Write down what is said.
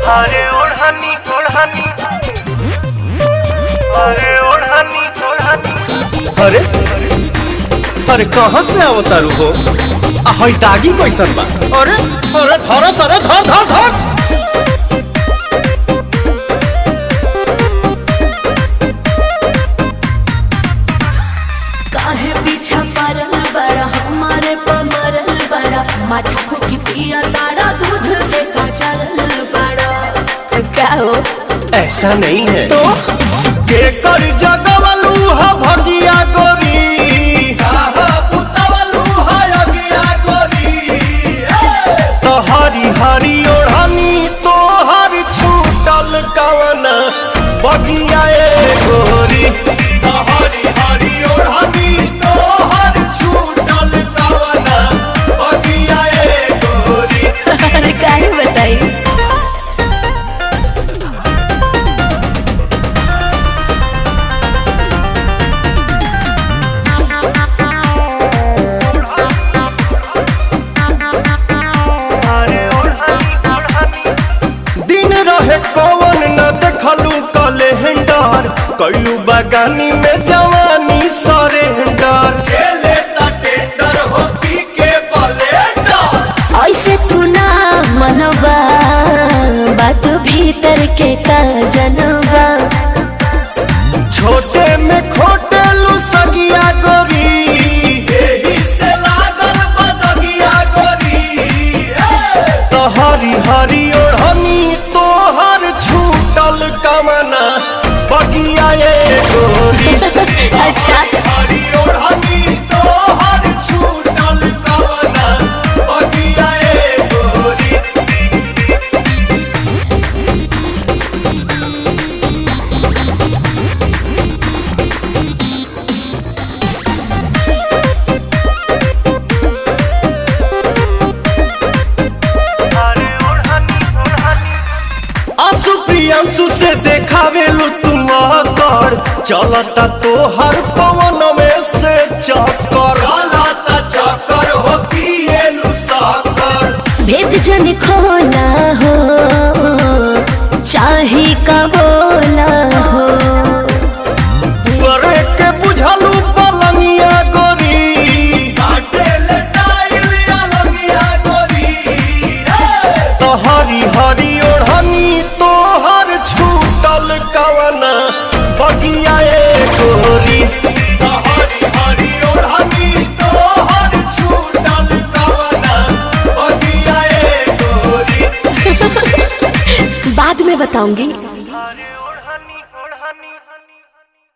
अरे ओढ़नी ओढ़नी, अरे ओढ़नी ओढ़नी। अरे अरे कहाँ से आवतारू हो? हई दागी कैसन बा? अरे अरे धर सरे धर धर धर। काहे पीछा पड़ल बड़ा हमारे पमरल बड़ा माथा फूकी पिया तारा दूध से काचल बड़ा। क्या हो? ऐसा नहीं है तो के कर जगवलू हा भगिया गोरी, तो हरी हरी ओढ़नी तो हर छूटल कवन बगिया ए गोरी। तो हरी हरी ओढ़नी तो हर छूटल कवन बगिया ए गोरी। अरे काहे बताई? कौन न देखलू कैलेंडर, कैलू बगानी में जवानी सरेंडर। खेले ता टेंडर हो पी के ब्लेंडर। ऐसे तू ना मनवा बात भीतर के का जनवा। छोटे में खोटे लू सगिया गोरी, एही से लागल बदगिया गोरी। तो हरी हरी ओढ़नी तो हर छूटल कमना बगिया ए गोरी। अच्छा हरी ओढ़नी तो हर छूटल कमना बगिया ए गोरी। प्रियांशु से देखावेलू तुम कर, चलता तो हर पवन में से चक्कर। चलता चक्कर हो पिएलू साकर। भेद जन खोला हो चाहे का बोला हो। तुअरे के बुझलू पलंगिया गोरी, काटेल टाइल अलंगिया गोरी। तो हरी हरी ओढ़नी तो हर छूटल कवना बगिया ए गोरी। तो हरी हरी ओढ़नी तो हर छूटल कवना बगिया ए गोरी। बाद में बताऊंगी।